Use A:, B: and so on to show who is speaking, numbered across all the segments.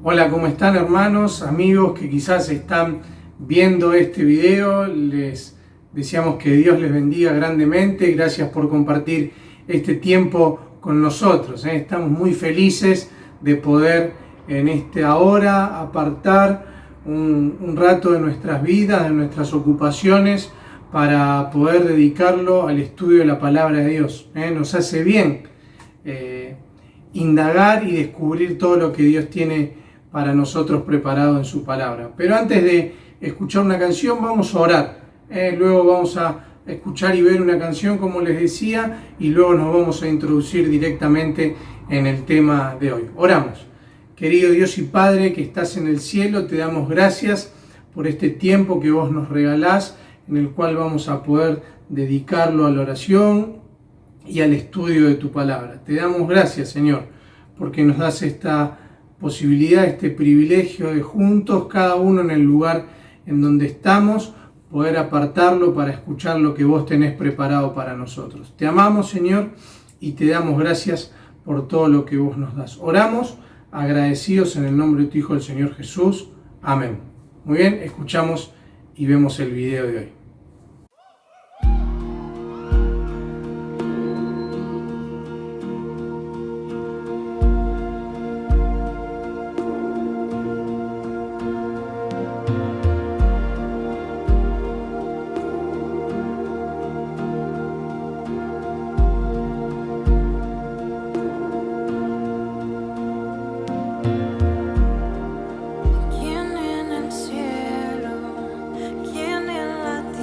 A: Hola, ¿cómo están hermanos, amigos que quizás están viendo este video? Les deseamos que Dios les bendiga grandemente. Gracias por compartir este tiempo con nosotros. Estamos muy felices de poder en esta hora apartar un rato de nuestras vidas, de nuestras ocupaciones, para poder dedicarlo al estudio de la palabra de Dios. Nos hace bien indagar y descubrir todo lo que Dios tiene para nosotros preparado en su palabra. Pero antes de escuchar una canción, vamos a orar. Luego vamos a escuchar y ver una canción, como les decía, y luego nos vamos a introducir directamente en el tema de hoy. Oramos. Querido Dios y Padre que estás en el cielo, te damos gracias por este tiempo que vos nos regalás, en el cual vamos a poder dedicarlo a la oración y al estudio de tu palabra. Te damos gracias, Señor, porque nos das esta posibilidad, este privilegio de juntos, cada uno en el lugar en donde estamos, poder apartarlo para escuchar lo que vos tenés preparado para nosotros. Te amamos, Señor, y te damos gracias por todo lo que vos nos das. Oramos agradecidos en el nombre de tu Hijo, el Señor Jesús. Amén. Muy bien, escuchamos y vemos el video de hoy.
B: ¿Quién en el cielo? ¿Quién en la tierra?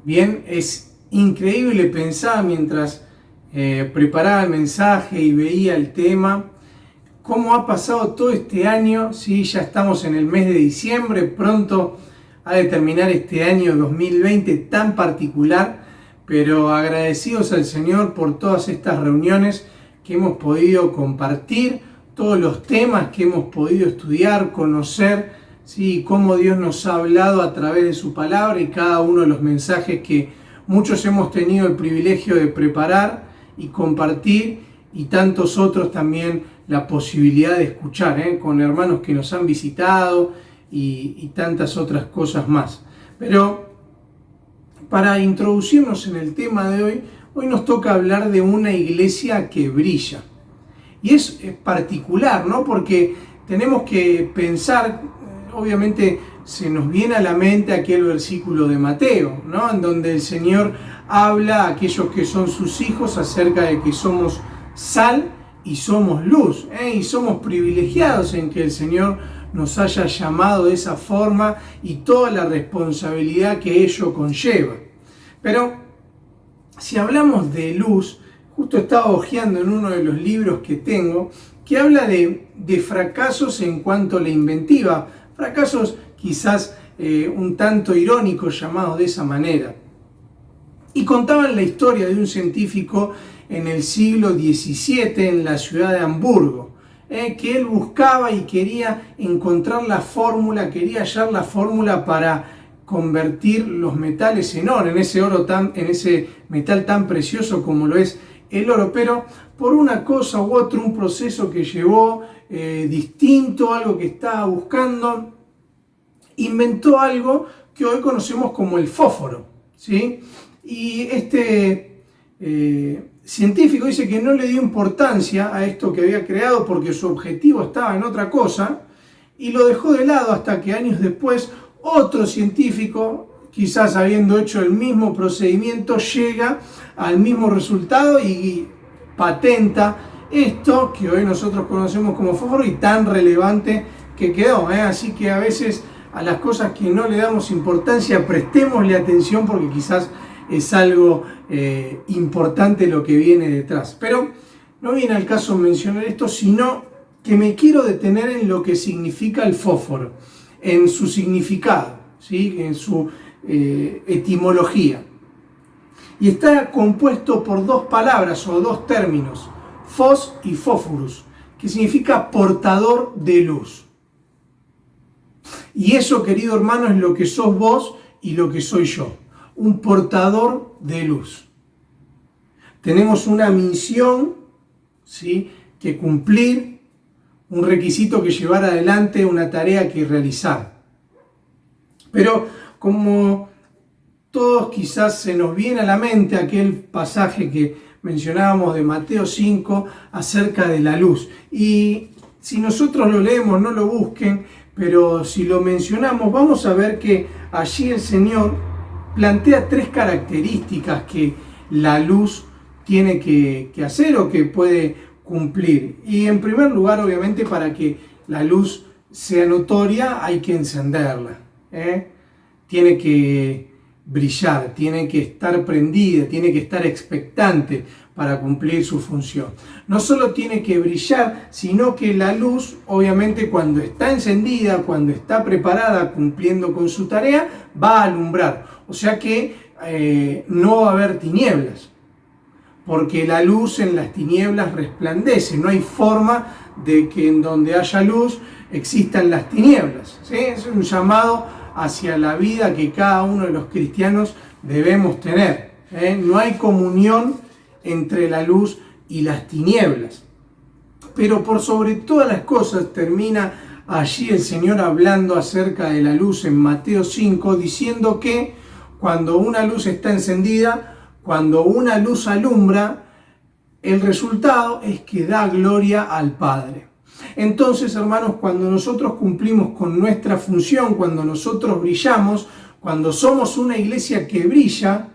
A: Bien, es increíble, pensar mientras preparaba el mensaje y veía el tema, cómo ha pasado todo este año. ¿Sí? Ya estamos en el mes de diciembre, pronto ha de terminar este año 2020 tan particular, pero agradecidos al Señor por todas estas reuniones que hemos podido compartir, todos los temas que hemos podido estudiar, conocer, ¿sí? Cómo Dios nos ha hablado a través de su palabra y cada uno de los mensajes que muchos hemos tenido el privilegio de preparar y compartir, y tantos otros también la posibilidad de escuchar, con hermanos que nos han visitado y tantas otras cosas más. Pero para introducirnos en el tema de hoy nos toca hablar de una iglesia que brilla. Y es particular, ¿no? Porque tenemos que pensar, obviamente se nos viene a la mente aquel versículo de Mateo, ¿no? En donde el Señor habla a aquellos que son sus hijos acerca de que somos sal y somos luz, y somos privilegiados en que el Señor nos haya llamado de esa forma y toda la responsabilidad que ello conlleva. Pero si hablamos de luz, justo estaba hojeando en uno de los libros que tengo, que habla de fracasos en cuanto a la inventiva, fracasos quizás un tanto irónicos llamados de esa manera. Y contaban la historia de un científico en el siglo XVII en la ciudad de Hamburgo, que él buscaba y quería encontrar la fórmula, quería hallar la fórmula para convertir los metales en oro, en ese metal tan precioso como lo es el oro, pero por una cosa u otra, un proceso que llevó distinto, algo que estaba buscando, inventó algo que hoy conocemos como el fósforo, ¿sí? Y este científico dice que no le dio importancia a esto que había creado porque su objetivo estaba en otra cosa y lo dejó de lado hasta que años después otro científico, quizás habiendo hecho el mismo procedimiento, llega al mismo resultado y patenta esto que hoy nosotros conocemos como fósforo y tan relevante que quedó. Así que a veces a las cosas que no le damos importancia, prestémosle atención porque quizás es algo importante lo que viene detrás. Pero no viene al caso mencionar esto, sino que me quiero detener en lo que significa el fósforo, en su significado, ¿sí? En su etimología. Y está compuesto por dos palabras o dos términos, fos y fósforus, que significa portador de luz. Y eso, querido hermano, es lo que sos vos y lo que soy yo, un portador de luz. Tenemos una misión, ¿sí?, que cumplir, un requisito que llevar adelante, una tarea que realizar. Pero como todos quizás se nos viene a la mente aquel pasaje que mencionábamos de Mateo 5 acerca de la luz. Y si nosotros lo leemos, no lo busquen, pero si lo mencionamos, vamos a ver que allí el Señor plantea tres características que la luz tiene que hacer o que puede cumplir. Y en primer lugar, obviamente, para que la luz sea notoria hay que encenderla, tiene que brillar, tiene que estar prendida, tiene que estar expectante para cumplir su función. No solo tiene que brillar, sino que la luz, obviamente, cuando está encendida, cuando está preparada, cumpliendo con su tarea, va a alumbrar. O sea que no va a haber tinieblas, porque la luz en las tinieblas resplandece. No hay forma de que en donde haya luz existan las tinieblas, ¿sí? Es un llamado hacia la vida que cada uno de los cristianos debemos tener, No hay comunión entre la luz y las tinieblas. Pero por sobre todas las cosas termina allí el Señor hablando acerca de la luz en Mateo 5, diciendo que cuando una luz está encendida, cuando una luz alumbra, el resultado es que da gloria al Padre. Entonces, hermanos, cuando nosotros cumplimos con nuestra función, cuando nosotros brillamos, cuando somos una iglesia que brilla,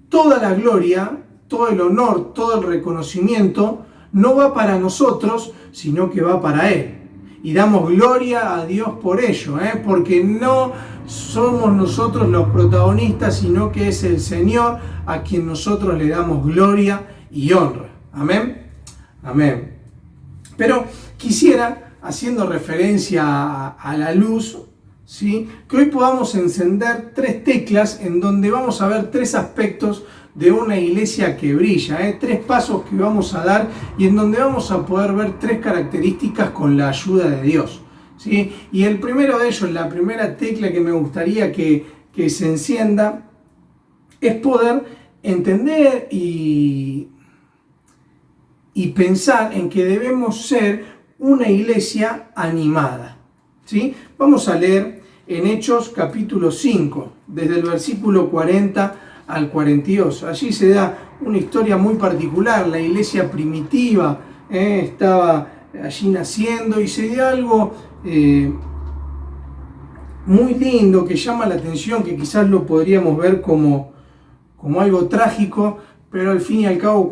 A: toda la gloria, todo el honor, todo el reconocimiento no va para nosotros, sino que va para Él. Y damos gloria a Dios por ello, porque no somos nosotros los protagonistas, sino que es el Señor a quien nosotros le damos gloria y honra. Amén. Amén. Pero quisiera, haciendo referencia a la luz, ¿sí?, que hoy podamos encender 3 teclas en donde vamos a ver 3 aspectos de una iglesia que brilla, 3 pasos que vamos a dar y en donde vamos a poder ver 3 características con la ayuda de Dios, ¿sí? Y el primero de ellos, la primera tecla que me gustaría que se encienda, es poder entender y pensar en que debemos ser una iglesia animada, ¿sí? Vamos a leer en Hechos capítulo 5, desde el versículo 40 al 42. Allí se da una historia muy particular. La iglesia primitiva estaba allí naciendo y se dio algo muy lindo que llama la atención, que quizás lo podríamos ver como algo trágico, pero al fin y al cabo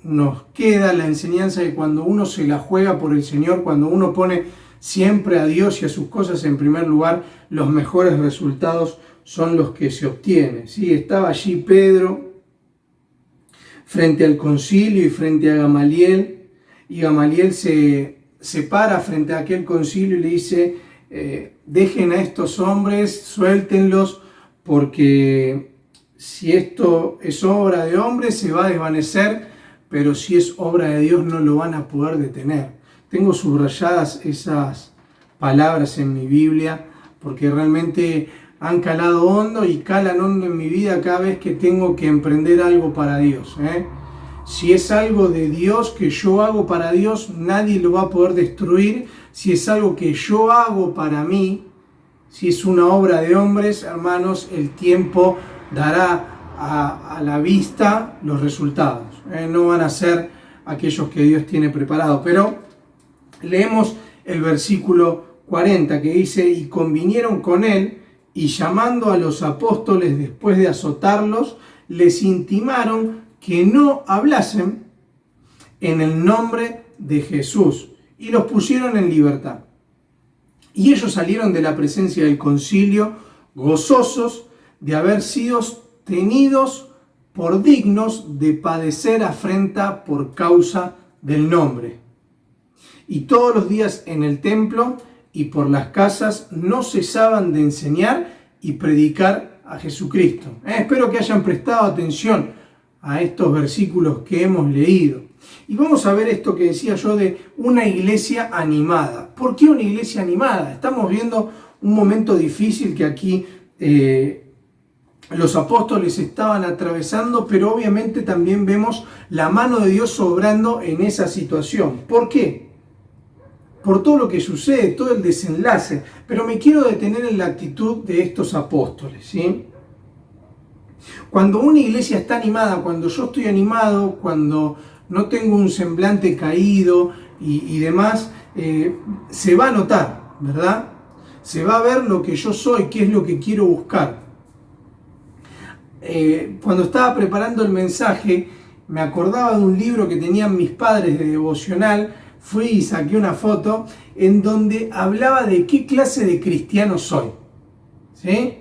A: nos queda la enseñanza de cuando uno se la juega por el Señor, cuando uno pone siempre a Dios y a sus cosas en primer lugar, los mejores resultados son los que se obtienen, ¿sí? Estaba allí Pedro frente al concilio y frente a Gamaliel, y Gamaliel se para frente a aquel concilio y le dice, dejen a estos hombres, suéltenlos, porque si esto es obra de hombres se va a desvanecer, pero si es obra de Dios no lo van a poder detener. Tengo subrayadas esas palabras en mi Biblia porque realmente han calado hondo y calan hondo en mi vida cada vez que tengo que emprender algo para Dios. Si es algo de Dios que yo hago para Dios, nadie lo va a poder destruir. Si es algo que yo hago para mí, si es una obra de hombres, hermanos, el tiempo dará a la vista los resultados. No van a ser aquellos que Dios tiene preparados. Pero leemos el versículo 40 que dice, y convinieron con él, y llamando a los apóstoles después de azotarlos, les intimaron que no hablasen en el nombre de Jesús, y los pusieron en libertad. Y ellos salieron de la presencia del concilio gozosos de haber sido tenidos por dignos de padecer afrenta por causa del nombre. Y todos los días en el templo y por las casas no cesaban de enseñar y predicar a Jesucristo. Espero que hayan prestado atención a estos versículos que hemos leído. Y vamos a ver esto que decía yo de una iglesia animada. ¿Por qué una iglesia animada? Estamos viendo un momento difícil que aquí los apóstoles estaban atravesando, pero obviamente también vemos la mano de Dios obrando en esa situación. ¿Por qué? Por todo lo que sucede, todo el desenlace. Pero me quiero detener en la actitud de estos apóstoles, ¿sí? Cuando una iglesia está animada, cuando yo estoy animado, cuando no tengo un semblante caído y demás, se va a notar, ¿verdad? Se va a ver lo que yo soy, qué es lo que quiero buscar. Cuando estaba preparando el mensaje, me acordaba de un libro que tenían mis padres de devocional. Fui y saqué una foto en donde hablaba de qué clase de cristiano soy, ¿sí?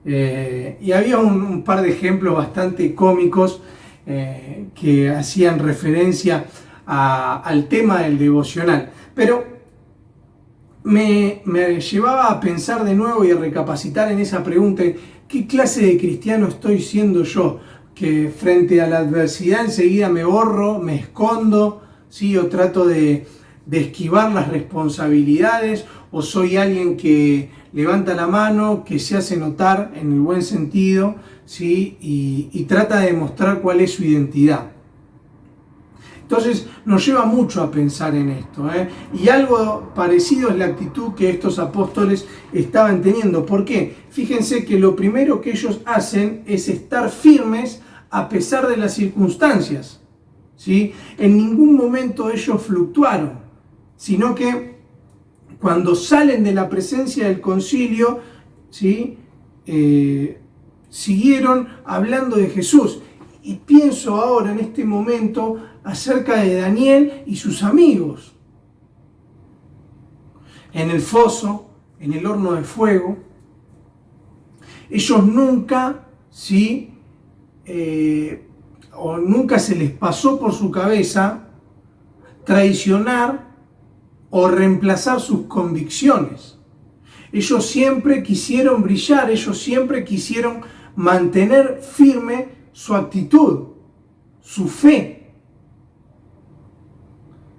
A: Y había un par de ejemplos bastante cómicos que hacían referencia al tema del devocional. Pero me llevaba a pensar de nuevo y a recapacitar en esa pregunta, ¿qué clase de cristiano estoy siendo yo? Que frente a la adversidad enseguida me borro, me escondo, ¿sí? O trato de esquivar las responsabilidades, o soy alguien que levanta la mano, que se hace notar en el buen sentido, ¿sí? y trata de demostrar cuál es su identidad. Entonces nos lleva mucho a pensar en esto, y algo parecido es la actitud que estos apóstoles estaban teniendo. ¿Por qué? Fíjense que lo primero que ellos hacen es estar firmes a pesar de las circunstancias, ¿sí? En ningún momento ellos fluctuaron, sino que cuando salen de la presencia del concilio, ¿sí? Siguieron hablando de Jesús. Y pienso ahora en este momento acerca de Daniel y sus amigos. En el foso, en el horno de fuego. Ellos nunca, nunca se les pasó por su cabeza traicionar o reemplazar sus convicciones. Ellos siempre quisieron brillar, ellos siempre quisieron mantener firme su actitud, su fe.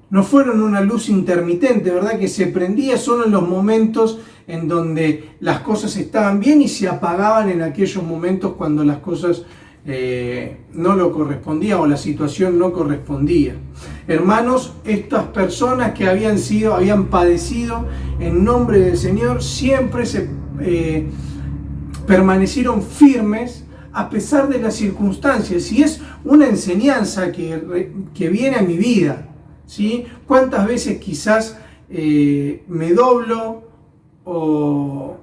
A: No fueron una luz intermitente, ¿verdad? Que se prendía solo en los momentos en donde las cosas estaban bien y se apagaban en aquellos momentos cuando las cosas no lo correspondían o la situación no correspondía. Hermanos, estas personas que habían padecido en nombre del Señor, siempre permanecieron firmes a pesar de las circunstancias. Y es una enseñanza que viene a mi vida, ¿sí? ¿Cuántas veces quizás me doblo o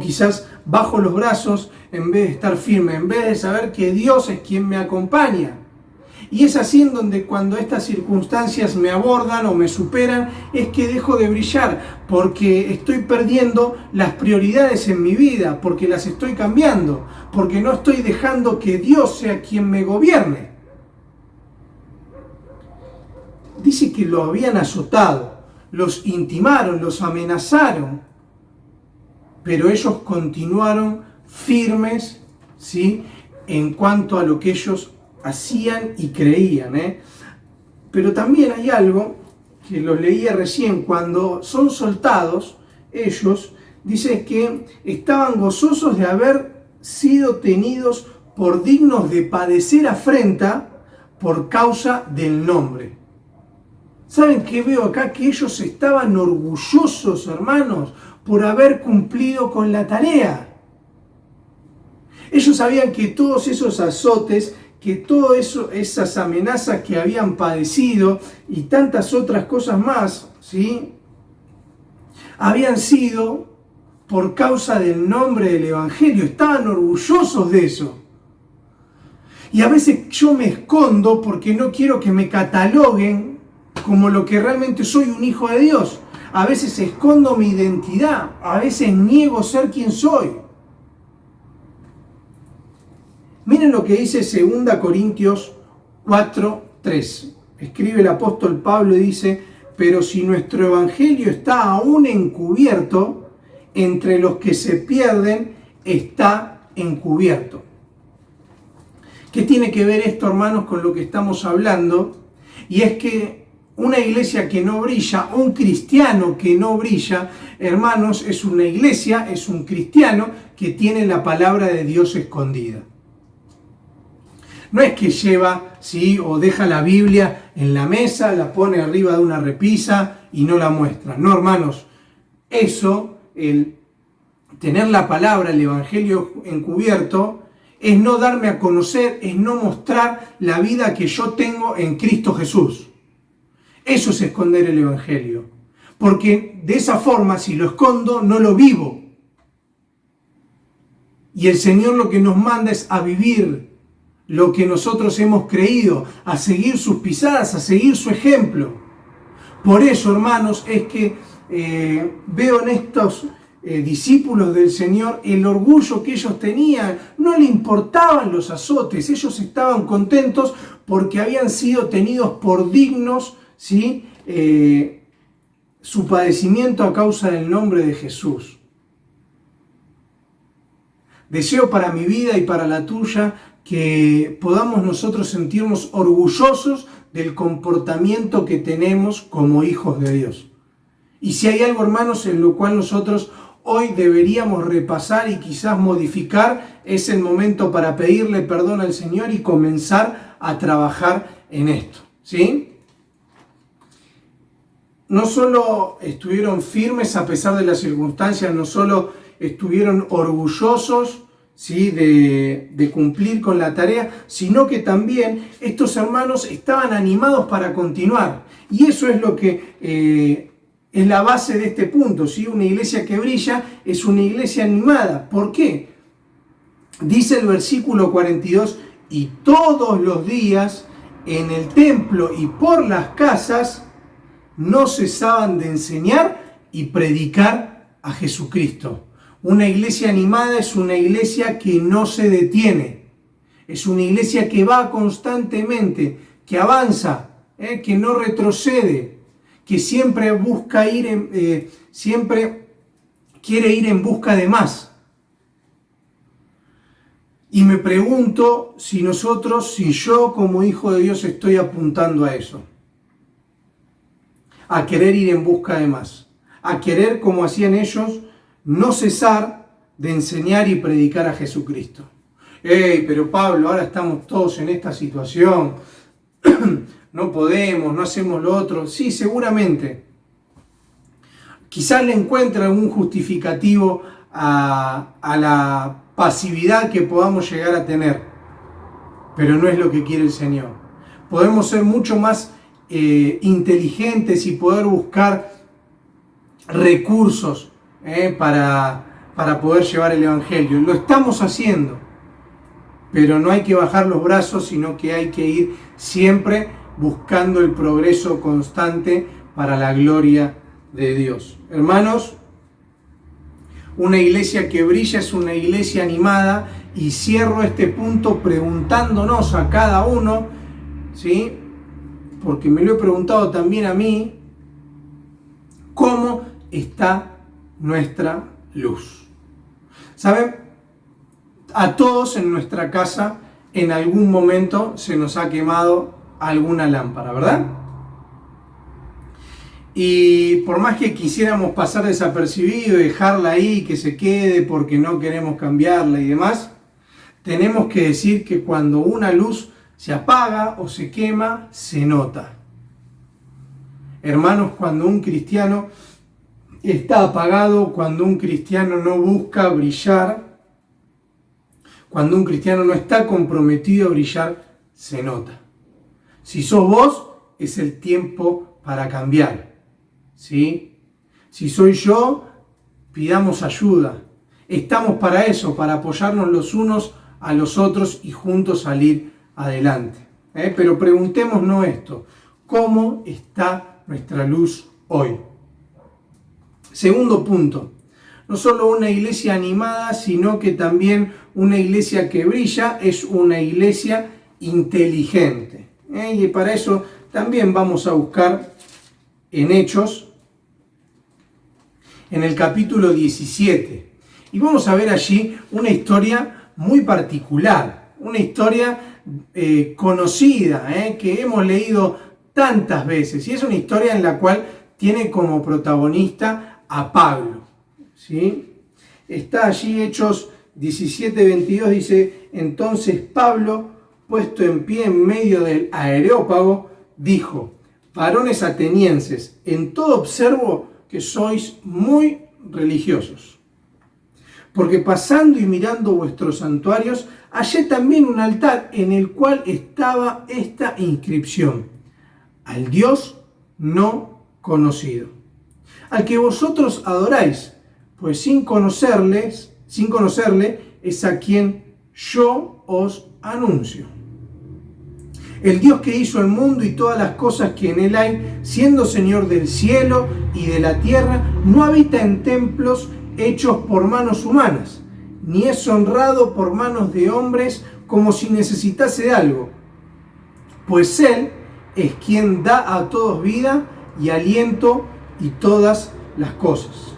A: quizás bajo los brazos en vez de estar firme, en vez de saber que Dios es quien me acompaña? Y es así en donde cuando estas circunstancias me abordan o me superan, es que dejo de brillar, porque estoy perdiendo las prioridades en mi vida, porque las estoy cambiando, porque no estoy dejando que Dios sea quien me gobierne. Dice que lo habían azotado, los intimaron, los amenazaron, pero ellos continuaron firmes, ¿sí?, en cuanto a lo que ellos hacían y creían, Pero también hay algo que lo leía recién: cuando son soltados, ellos, dice que estaban gozosos de haber sido tenidos por dignos de padecer afrenta por causa del nombre. ¿Saben qué veo acá? Que ellos estaban orgullosos, hermanos, por haber cumplido con la tarea. Ellos sabían que todos esos azotes, que todas esas amenazas que habían padecido y tantas otras cosas más, ¿sí?, habían sido por causa del nombre del Evangelio. Estaban orgullosos de eso. Y a veces yo me escondo porque no quiero que me cataloguen como lo que realmente soy, un hijo de Dios. A veces escondo mi identidad, a veces niego ser quien soy. Miren lo que dice 2 Corintios 4:3. Escribe el apóstol Pablo y dice: pero si nuestro evangelio está aún encubierto, entre los que se pierden está encubierto. ¿Qué tiene que ver esto, hermanos, con lo que estamos hablando? Y es que una iglesia que no brilla, un cristiano que no brilla, hermanos, es una iglesia, es un cristiano que tiene la palabra de Dios escondida. No es que lleva, ¿sí?, o deja la Biblia en la mesa, la pone arriba de una repisa y no la muestra. No, hermanos, eso, el tener la palabra, el evangelio encubierto, es no darme a conocer, es no mostrar la vida que yo tengo en Cristo Jesús. Eso es esconder el evangelio. Porque de esa forma, si lo escondo, no lo vivo. Y el Señor lo que nos manda es a vivir lo que nosotros hemos creído, a seguir sus pisadas, a seguir su ejemplo. Por eso, hermanos, es que veo en estos discípulos del Señor el orgullo que ellos tenían. No le importaban los azotes, ellos estaban contentos porque habían sido tenidos por dignos, ¿sí?, su padecimiento a causa del nombre de Jesús. Deseo para mi vida y para la tuya que podamos nosotros sentirnos orgullosos del comportamiento que tenemos como hijos de Dios. Y si hay algo, hermanos, en lo cual nosotros hoy deberíamos repasar y quizás modificar, es el momento para pedirle perdón al Señor y comenzar a trabajar en esto, ¿sí? No solo estuvieron firmes a pesar de las circunstancias, no solo estuvieron orgullosos, ¿sí?, de cumplir con la tarea, sino que también estos hermanos estaban animados para continuar. Y eso es lo que es la base de este punto, ¿sí? Una iglesia que brilla es una iglesia animada. ¿Por qué? Dice el versículo 42: y todos los días en el templo y por las casas no cesaban de enseñar y predicar a Jesucristo. Una iglesia animada es una iglesia que no se detiene. Es una iglesia que va constantemente, que avanza, que no retrocede, que siempre busca siempre quiere ir en busca de más. Y me pregunto si yo como hijo de Dios estoy apuntando a eso. A querer ir en busca de más. A querer, como hacían ellos, no cesar de enseñar y predicar a Jesucristo. Pero Pablo, ahora estamos todos en esta situación. No podemos, no hacemos lo otro. Sí, seguramente. Quizás le encuentre algún justificativo a la pasividad que podamos llegar a tener, pero no es lo que quiere el Señor. Podemos ser mucho más inteligentes y poder buscar recursos para poder llevar el Evangelio. Lo estamos haciendo, pero no hay que bajar los brazos, sino que hay que ir siempre buscando el progreso constante para la gloria de Dios. Hermanos, una iglesia que brilla es una iglesia animada, y cierro este punto preguntándonos a cada uno, ¿sí? Porque me lo he preguntado también a mí, ¿cómo está nuestra luz? ¿Saben? A todos en nuestra casa en algún momento se nos ha quemado alguna lámpara, ¿verdad? Y por más que quisiéramos pasar desapercibido y dejarla ahí, que se quede porque no queremos cambiarla y demás, tenemos que decir que cuando una luz se apaga o se quema, se nota. Hermanos, cuando un cristiano está apagado, cuando un cristiano no busca brillar, cuando un cristiano no está comprometido a brillar, se nota. Si sos vos, es el tiempo para cambiar. ¿Sí? Si soy yo, pidamos ayuda. Estamos para eso, para apoyarnos los unos a los otros y juntos salir adelante. Pero preguntémonos esto: ¿cómo está nuestra luz hoy? Segundo punto: no solo una iglesia animada, sino que también una iglesia que brilla es una iglesia inteligente. Y para eso también vamos a buscar en Hechos, en el capítulo 17. Y vamos a ver allí una historia muy particular, una historia conocida, que hemos leído tantas veces. Y es una historia en la cual tiene como protagonista a Pablo, ¿sí? Está allí Hechos 17:22, dice: entonces Pablo, puesto en pie en medio del Areópago, dijo: varones atenienses, en todo observo que sois muy religiosos, porque pasando y mirando vuestros santuarios, hallé también un altar en el cual estaba esta inscripción: al Dios no conocido, al que vosotros adoráis, pues sin conocerle es a quien yo os anuncio. El Dios que hizo el mundo y todas las cosas que en él hay, siendo Señor del cielo y de la tierra, no habita en templos hechos por manos humanas, ni es honrado por manos de hombres como si necesitase de algo, pues Él es quien da a todos vida y aliento y todas las cosas.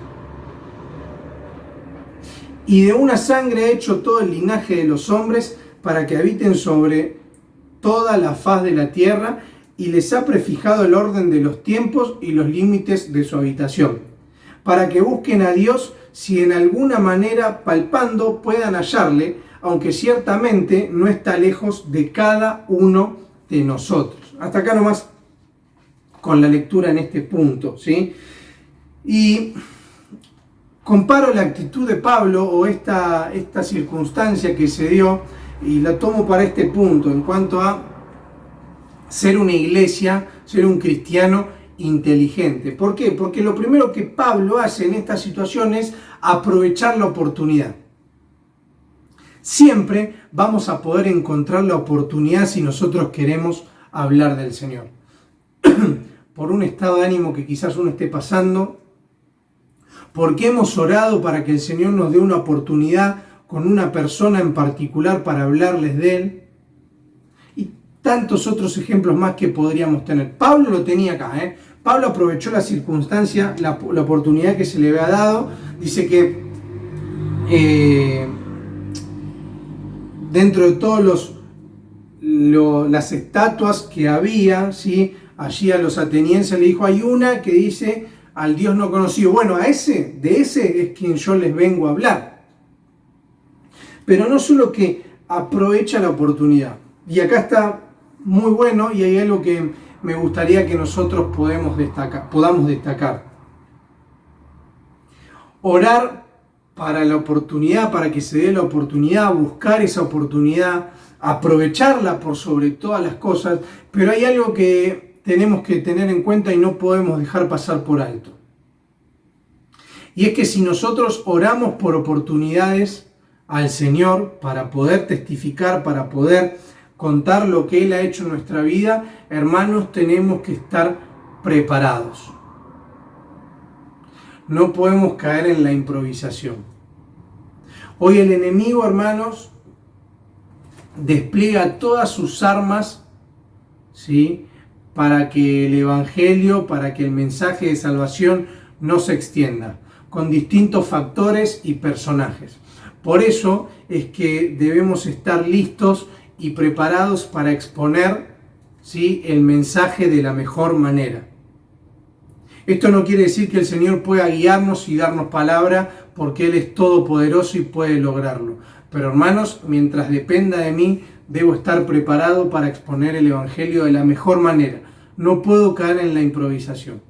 A: Y de una sangre ha hecho todo el linaje de los hombres para que habiten sobre toda la faz de la tierra, y les ha prefijado el orden de los tiempos y los límites de su habitación, para que busquen a Dios, si en alguna manera palpando puedan hallarle, aunque ciertamente no está lejos de cada uno de nosotros. Hasta acá nomás con la lectura en este punto, ¿sí? Y comparo la actitud de Pablo o esta circunstancia que se dio, y la tomo para este punto, en cuanto a ser una iglesia, ser un cristiano inteligente. ¿Por qué? Porque lo primero que Pablo hace en esta situación es aprovechar la oportunidad. Siempre vamos a poder encontrar la oportunidad si nosotros queremos hablar del Señor. Por un estado de ánimo que quizás uno esté pasando, porque hemos orado para que el Señor nos dé una oportunidad con una persona en particular para hablarles de Él. Y tantos otros ejemplos más que podríamos tener. Pablo lo tenía acá, Pablo aprovechó la circunstancia, la oportunidad que se le había dado. Dice que dentro de todos las estatuas que había, ¿sí?, allí a los atenienses le dijo, hay una que dice al Dios no conocido. Bueno, de ese es quien yo les vengo a hablar. Pero no solo que aprovecha la oportunidad. Y acá está muy bueno y hay algo que me gustaría que nosotros podamos destacar. Orar para la oportunidad, para que se dé la oportunidad, buscar esa oportunidad, aprovecharla por sobre todas las cosas, pero hay algo que tenemos que tener en cuenta y no podemos dejar pasar por alto. Y es que si nosotros oramos por oportunidades al Señor para poder testificar, para poder contar lo que Él ha hecho en nuestra vida, hermanos, tenemos que estar preparados. No podemos caer en la improvisación. Hoy el enemigo, hermanos, despliega todas sus armas, ¿sí?, para que el Evangelio, para que el mensaje de salvación no se extienda, con distintos factores y personajes. Por eso es que debemos estar listos y preparados para exponer, ¿sí?, el mensaje de la mejor manera. Esto no quiere decir que el Señor pueda guiarnos y darnos palabra, porque Él es todopoderoso y puede lograrlo. Pero hermanos, mientras dependa de mí, debo estar preparado para exponer el Evangelio de la mejor manera. No puedo caer en la improvisación.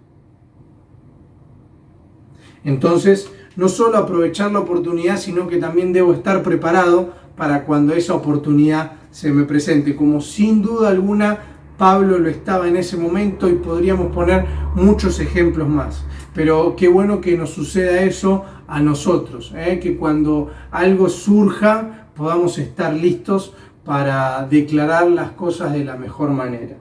A: Entonces, no solo aprovechar la oportunidad, sino que también debo estar preparado para cuando esa oportunidad se me presente, como sin duda alguna Pablo lo estaba en ese momento, y podríamos poner muchos ejemplos más. Pero qué bueno que nos suceda eso a nosotros, que cuando algo surja podamos estar listos para declarar las cosas de la mejor manera.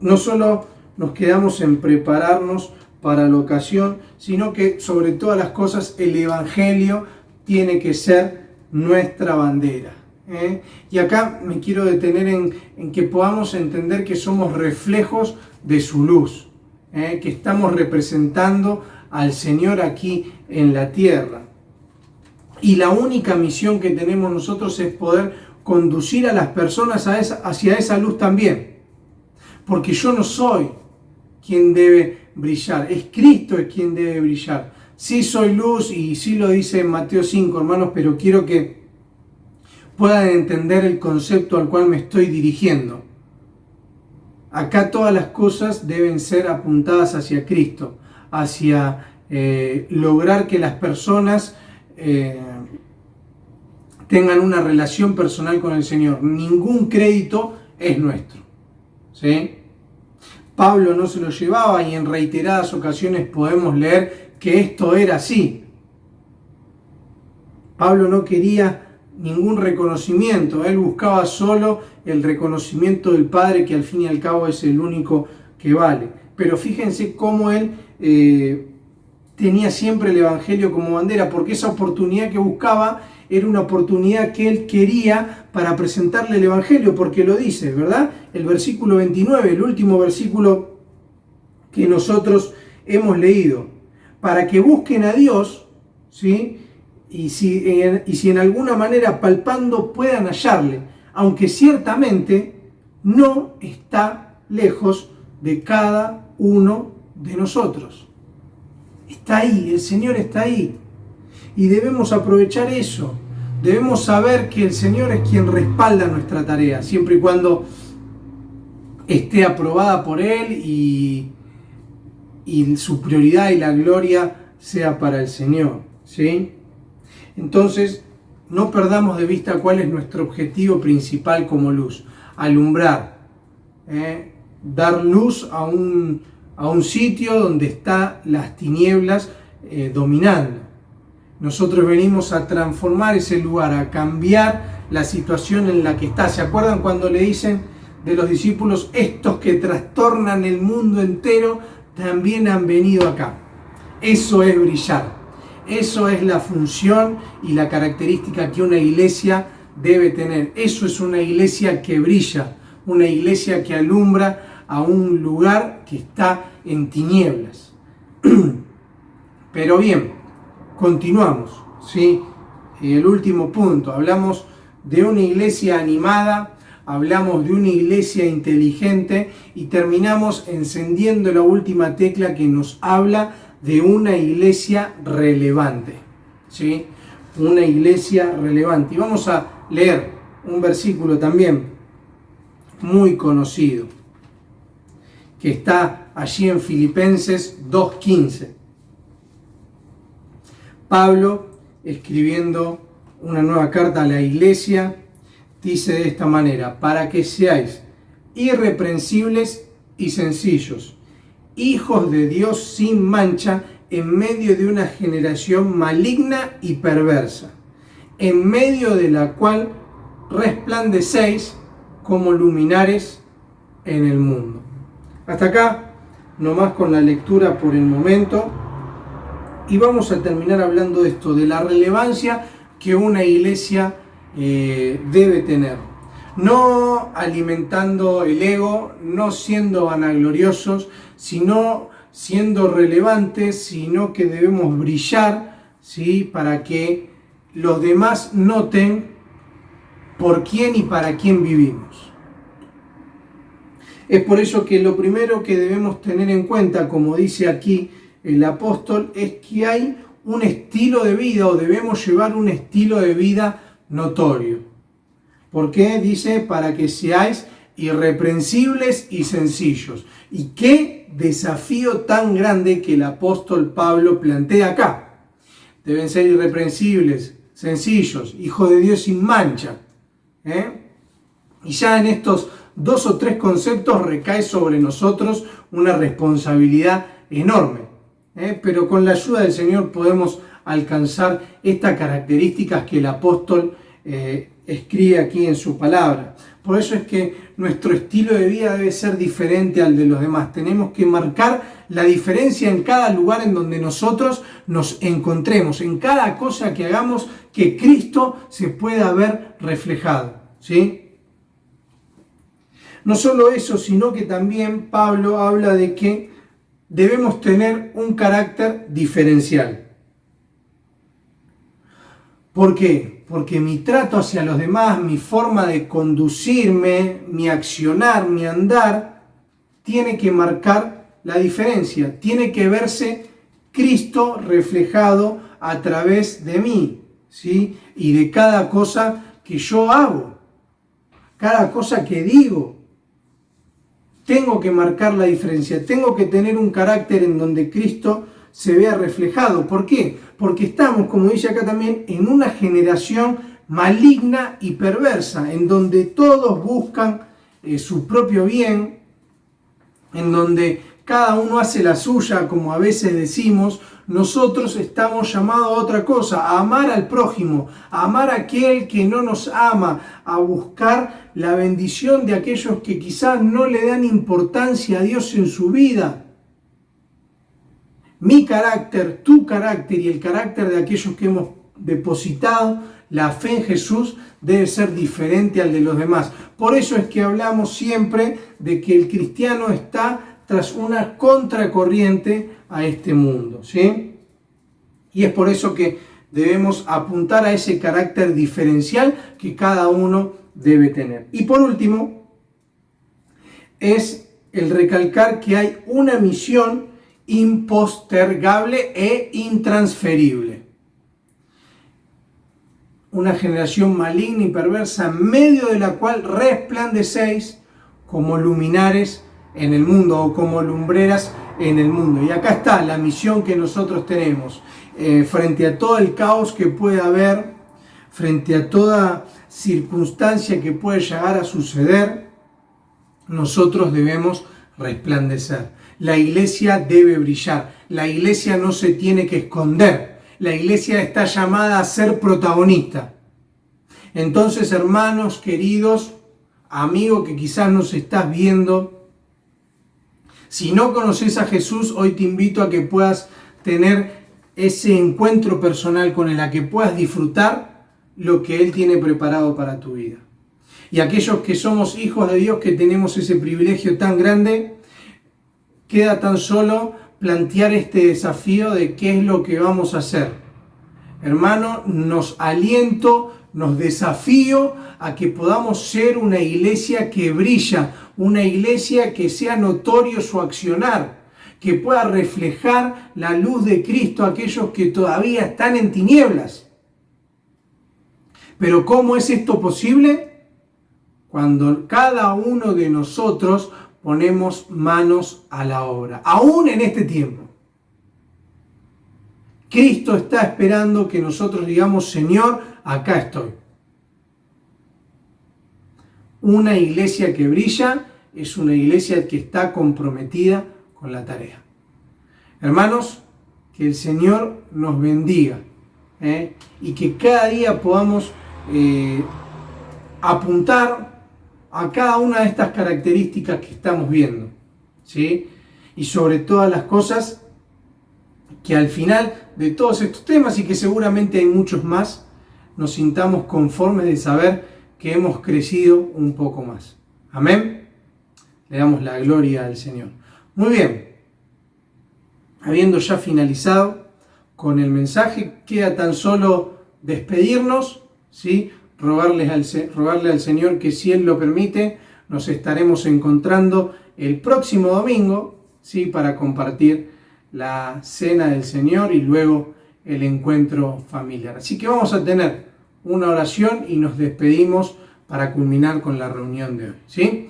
A: No solo nos quedamos en prepararnos para la ocasión, sino que sobre todas las cosas el Evangelio tiene que ser nuestra bandera. Y acá me quiero detener en que podamos entender que somos reflejos de su luz, que estamos representando al Señor aquí en la tierra. Y la única misión que tenemos nosotros es poder conducir a las personas hacia esa luz también. Porque yo no soy quien debe brillar, es Cristo es quien debe brillar. Sí soy luz y sí lo dice en Mateo 5, hermanos, pero quiero que puedan entender el concepto al cual me estoy dirigiendo. Acá todas las cosas deben ser apuntadas hacia Cristo, hacia lograr que las personas tengan una relación personal con el Señor. Ningún crédito es nuestro, ¿sí? Pablo no se lo llevaba, y en reiteradas ocasiones podemos leer que esto era así. Pablo no quería ningún reconocimiento, él buscaba solo el reconocimiento del Padre, que al fin y al cabo es el único que vale. Pero fíjense cómo él tenía siempre el Evangelio como bandera, porque esa oportunidad que buscaba era una oportunidad que él quería para presentarle el Evangelio, porque lo dice, ¿verdad? El versículo 29, el último versículo que nosotros hemos leído, para que busquen a Dios, ¿sí?, y si en alguna manera palpando puedan hallarle, aunque ciertamente no está lejos de cada uno de nosotros. Está ahí, el Señor está ahí. Y debemos aprovechar eso. Debemos saber que el Señor es quien respalda nuestra tarea, siempre y cuando esté aprobada por Él y su prioridad y la gloria sea para el Señor, ¿sí? Entonces, no perdamos de vista cuál es nuestro objetivo principal como luz: alumbrar, dar luz a un sitio donde están las tinieblas dominando. Nosotros venimos a transformar ese lugar, a cambiar la situación en la que está. ¿Se acuerdan cuando le dicen de los discípulos, estos que trastornan el mundo entero también han venido acá? Eso es brillar. Eso es la función y la característica que una iglesia debe tener. Eso es una iglesia que brilla, una iglesia que alumbra a un lugar que está en tinieblas. Pero bien, continuamos, ¿sí? El último punto, hablamos de una iglesia animada, hablamos de una iglesia inteligente y terminamos encendiendo la última tecla que nos habla de una iglesia relevante, ¿sí? Una iglesia relevante. Y vamos a leer un versículo también muy conocido, que está allí en Filipenses 2:15. Pablo, escribiendo una nueva carta a la iglesia, dice de esta manera: para que seáis irreprensibles y sencillos, hijos de Dios sin mancha, en medio de una generación maligna y perversa, en medio de la cual resplandecéis como luminares en el mundo. Hasta acá, nomás con la lectura por el momento, y vamos a terminar hablando de esto, de la relevancia que una iglesia debe tener. No alimentando el ego, no siendo vanagloriosos, sino siendo relevantes, sino que debemos brillar, ¿sí? Para que los demás noten por quién y para quién vivimos. Es por eso que lo primero que debemos tener en cuenta, como dice aquí el apóstol, es que hay un estilo de vida, o debemos llevar un estilo de vida notorio. ¿Por qué? Dice, para que seáis irreprensibles y sencillos. Y qué desafío tan grande que el apóstol Pablo plantea acá. Deben ser irreprensibles, sencillos, hijos de Dios sin mancha. Y ya en estos 2 o 3 conceptos recae sobre nosotros una responsabilidad enorme. Pero con la ayuda del Señor podemos alcanzar estas características que el apóstol escribe aquí en su palabra. Por eso es que nuestro estilo de vida debe ser diferente al de los demás. Tenemos que marcar la diferencia en cada lugar en donde nosotros nos encontremos, en cada cosa que hagamos, que Cristo se pueda ver reflejado, ¿sí? No solo eso, sino que también Pablo habla de que debemos tener un carácter diferencial. ¿Por qué? Porque mi trato hacia los demás, mi forma de conducirme, mi accionar, mi andar, tiene que marcar la diferencia. Tiene que verse Cristo reflejado a través de mí, ¿sí? Y de cada cosa que yo hago, cada cosa que digo. Tengo que marcar la diferencia, tengo que tener un carácter en donde Cristo se vea reflejado. ¿Por qué? Porque estamos, como dice acá también, en una generación maligna y perversa, en donde todos buscan su propio bien, en donde cada uno hace la suya, como a veces decimos. Nosotros estamos llamados a otra cosa, a amar al prójimo, a amar a aquel que no nos ama, a buscar la bendición de aquellos que quizás no le dan importancia a Dios en su vida. Mi carácter, tu carácter y el carácter de aquellos que hemos depositado la fe en Jesús debe ser diferente al de los demás. Por eso es que hablamos siempre de que el cristiano está tras una contracorriente a este mundo, ¿sí? Y es por eso que debemos apuntar a ese carácter diferencial que cada uno debe tener. Y por último, es el recalcar que hay una misión impostergable e intransferible. Una generación maligna y perversa, en medio de la cual resplandecéis como luminares en el mundo, o como lumbreras en el mundo. Y acá está la misión que nosotros tenemos. Frente a todo el caos que puede haber, frente a toda circunstancia que puede llegar a suceder, nosotros debemos resplandecer. La iglesia debe brillar. La iglesia no se tiene que esconder. La iglesia está llamada a ser protagonista. Entonces, hermanos queridos, amigo que quizás nos estás viendo, si no conoces a Jesús, hoy te invito a que puedas tener ese encuentro personal con Él, a que puedas disfrutar lo que Él tiene preparado para tu vida. Y aquellos que somos hijos de Dios, que tenemos ese privilegio tan grande, queda tan solo plantear este desafío de qué es lo que vamos a hacer. Hermano, nos aliento, nos desafío a que podamos ser una iglesia que brilla, una iglesia que sea notorio su accionar, que pueda reflejar la luz de Cristo a aquellos que todavía están en tinieblas. Pero ¿cómo es esto posible? Cuando cada uno de nosotros ponemos manos a la obra, aún en este tiempo. Cristo está esperando que nosotros digamos: Señor, acá estoy. Una iglesia que brilla es una iglesia que está comprometida con la tarea. Hermanos, que el Señor nos bendiga, y que cada día podamos apuntar a cada una de estas características que estamos viendo, ¿sí? Y sobre todas las cosas, que al final de todos estos temas, y que seguramente hay muchos más, nos sintamos conformes de saber que hemos crecido un poco más. Amén. Le damos la gloria al Señor. Muy bien. Habiendo ya finalizado con el mensaje, queda tan solo despedirnos, ¿sí? Rogarle al Señor que, si Él lo permite, nos estaremos encontrando el próximo domingo, ¿sí? Para compartir la cena del Señor y luego el encuentro familiar. Así que vamos a tener una oración y nos despedimos para culminar con la reunión de hoy, ¿sí?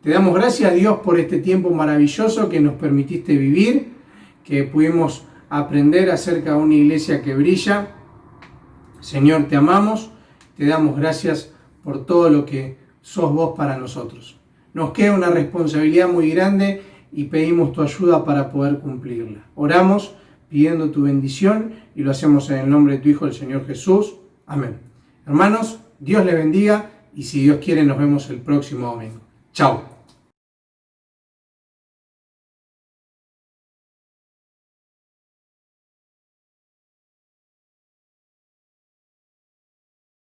A: Te damos gracias, Dios, por este tiempo maravilloso que nos permitiste vivir, que pudimos aprender acerca de una iglesia que brilla. Señor, te amamos, te damos gracias por todo lo que sos vos para nosotros. Nos queda una responsabilidad muy grande y pedimos tu ayuda para poder cumplirla. Oramos pidiendo tu bendición y lo hacemos en el nombre de tu Hijo, el Señor Jesús. Amén. Hermanos, Dios les bendiga y si Dios quiere nos vemos el próximo domingo. Chao.